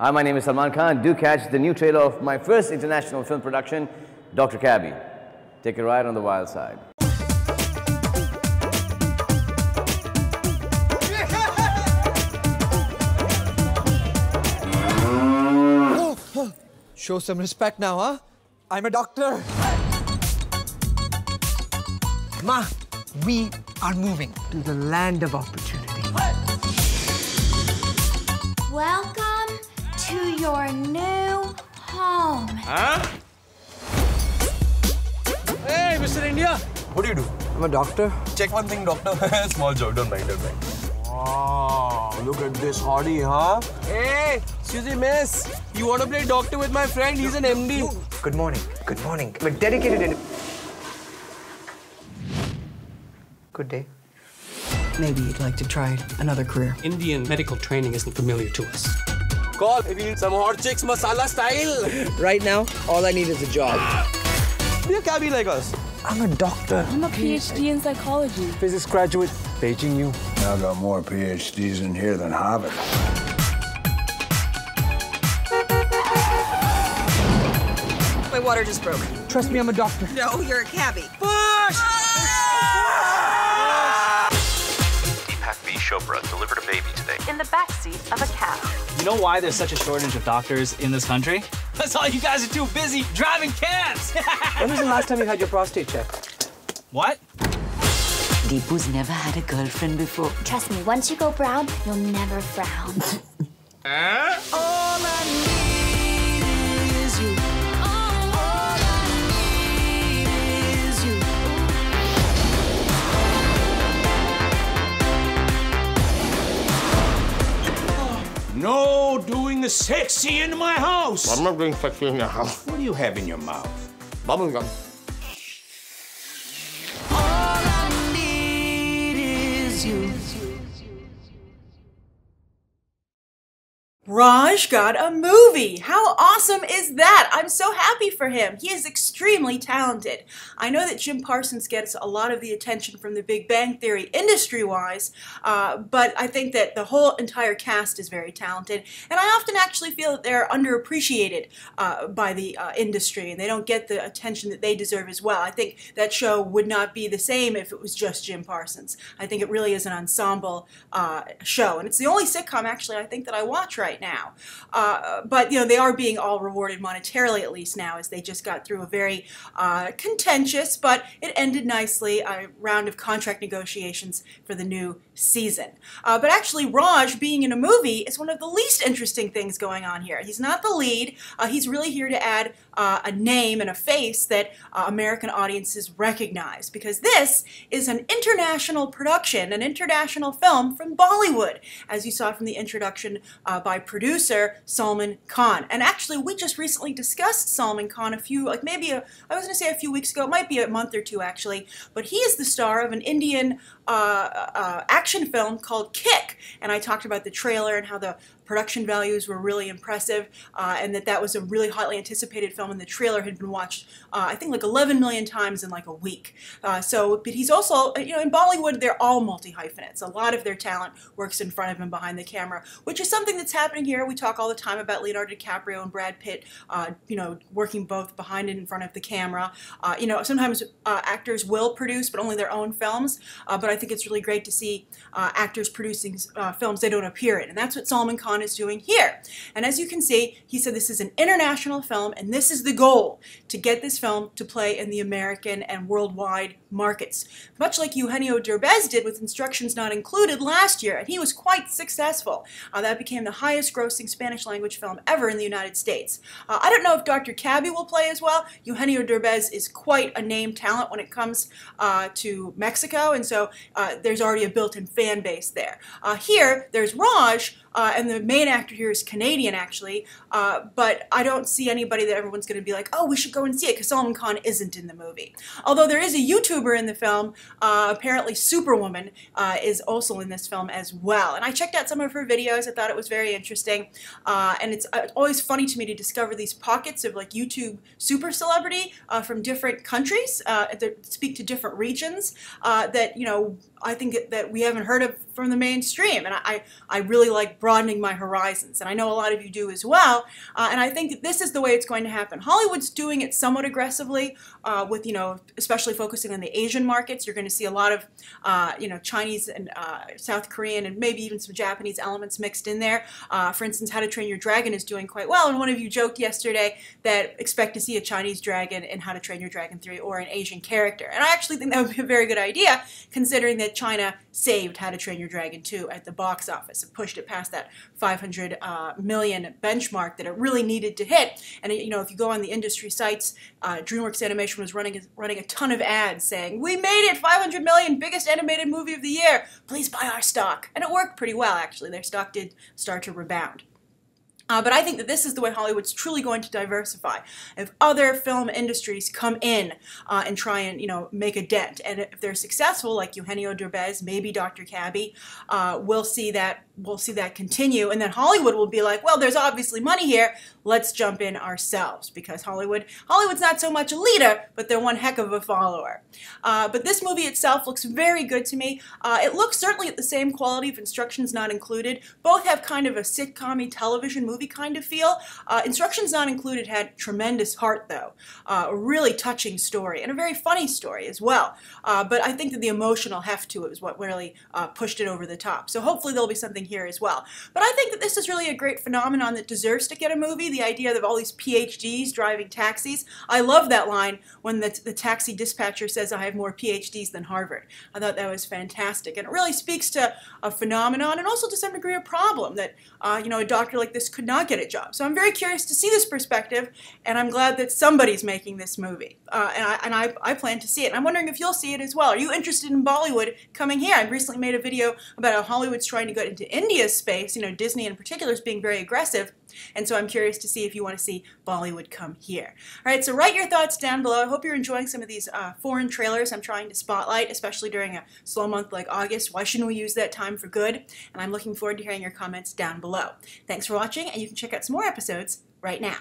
Hi, my name is Salman Khan. Do catch the new trailer of my first international film production, Dr. Cabbie. Take a ride on the wild side. Show some respect now, huh? I'm a doctor. Ma, we are moving to the land of opportunity. Welcome to your new home. Huh? Hey, Mr. India. What do you do? I'm a doctor. Check one thing, doctor. Small joke, don't mind, don't mind. Oh, look at this hottie, huh? Hey, excuse me, miss. You want to play doctor with my friend? He's an MD. Good morning. Good morning. We're dedicated in... Good day. Maybe you'd like to try another career. Indian medical training isn't familiar to us. Call if you need some hot chicks masala style. Right now, all I need is a job. Be a cabbie like us. I'm a doctor. I'm a PhD in psychology. Physics graduate, Beijing U. I've got more PhDs in here than Harvard. My water just broke. Trust me, I'm a doctor. No, you're a cabbie. Chopra delivered a baby today. In the backseat of a cab. You know why there's such a shortage of doctors in this country? That's all you guys are too busy driving cabs. When was the last time you had your prostate checked? What? Deepu's never had a girlfriend before. Trust me, once you go brown, you'll never frown. All I need is you. All I need is you. No doing the sexy in my house. I'm not doing sexy in your house. What do you have in your mouth? Bubble gum. All I need is you. Raj got a movie! How awesome is that? I'm so happy for him. He is extremely talented. I know that Jim Parsons gets a lot of the attention from the Big Bang Theory industry-wise, but I think that the whole entire cast is very talented, and I often actually feel that they're underappreciated by the industry, and they don't get the attention that they deserve as well. I think that show would not be the same if it was just Jim Parsons. I think it really is an ensemble show, and it's the only sitcom, actually, I think that I watch right now. But, you know, they are being all rewarded monetarily, at least now, as they just got through a very contentious, but it ended nicely, round of contract negotiations for the new season. But actually, Raj being in a movie is one of the least interesting things going on here. He's not the lead. He's really here to add a name and a face that American audiences recognize, because this is an international production, an international film from Bollywood, as you saw from the introduction by producer Salman Khan. And actually, we just recently discussed Salman Khan I was going to say a few weeks ago, it might be a month or two actually, but he is the star of an Indian action film called Kick, and I talked about the trailer and how the production values were really impressive, and that was a really hotly anticipated film, and the trailer had been watched, I think, like 11 million times in like a week. But he's also, you know, in Bollywood, they're all multi-hyphenates. A lot of their talent works in front of and behind the camera, which is something that's happening here. We talk all the time about Leonardo DiCaprio and Brad Pitt, you know, working both behind and in front of the camera. You know, sometimes actors will produce, but only their own films. But I think it's really great to see actors producing films they don't appear in, and that's what Salman Khan is doing here. And as you can see, he said this is an international film, and this is the goal, to get this film to play in the American and worldwide markets. Much like Eugenio Derbez did with Instructions Not Included last year, and he was quite successful. That became the highest grossing Spanish language film ever in the United States. I don't know if Dr. Cabbie will play as well. Eugenio Derbez is quite a named talent when it comes to Mexico, and so there's already a built-in fan base there. Here, there's Raj, and the main actor here is Canadian, actually, but I don't see anybody that everyone's going to be like, oh, we should go and see it, because Salman Khan isn't in the movie. Although there is a YouTube YouTuber in the film. Apparently Superwoman is also in this film as well. And I checked out some of her videos. I thought it was very interesting. And it's always funny to me to discover these pockets of like YouTube super celebrity from different countries that speak to different regions that, you know, I think that we haven't heard of from the mainstream. And I really like broadening my horizons. And I know a lot of you do as well. And I think that this is the way it's going to happen. Hollywood's doing it somewhat aggressively with, you know, especially focusing on the Asian markets. You're going to see a lot of, you know, Chinese and South Korean and maybe even some Japanese elements mixed in there. For instance, How to Train Your Dragon is doing quite well. And one of you joked yesterday that expect to see a Chinese dragon in How to Train Your Dragon 3 or an Asian character. And I actually think that would be a very good idea, considering that China saved How to Train Your Dragon 2 at the box office and pushed it past that 500 million benchmark that it really needed to hit. And you know, if you go on the industry sites, DreamWorks Animation was running a ton of ads saying, "We made it, 500 million, biggest animated movie of the year. Please buy our stock." And it worked pretty well, actually. Their stock did start to rebound. But I think that this is the way Hollywood's truly going to diversify. If other film industries come in and try and, you know, make a dent, and if they're successful, like Eugenio Derbez, maybe Dr. Cabbie, we'll see that continue, and then Hollywood will be like, well, there's obviously money here. Let's jump in ourselves, because Hollywood's not so much a leader, but they're one heck of a follower. But this movie itself looks very good to me. It looks certainly at the same quality of Instructions Not Included. Both have kind of a sitcom-y television movie kind of feel. Instructions Not Included had tremendous heart, though. A really touching story, and a very funny story as well. But I think that the emotional heft to it is what really pushed it over the top. So hopefully there'll be something here as well. But I think that this is really a great phenomenon that deserves to get a movie. The idea of all these PhDs driving taxis. I love that line when the taxi dispatcher says, "I have more PhDs than Harvard." I thought that was fantastic. And it really speaks to a phenomenon and also to some degree a problem that, you know, a doctor like this could not get a job. So I'm very curious to see this perspective, and I'm glad that somebody's making this movie. And I plan to see it. And I'm wondering if you'll see it as well. Are you interested in Bollywood coming here? I recently made a video about how Hollywood's trying to get into India's space. You know, Disney in particular is being very aggressive. And so I'm curious to see if you want to see Bollywood come here. All right, so write your thoughts down below. I hope you're enjoying some of these foreign trailers I'm trying to spotlight, especially during a slow month like August. Why shouldn't we use that time for good? And I'm looking forward to hearing your comments down below. Thanks for watching, and you can check out some more episodes right now.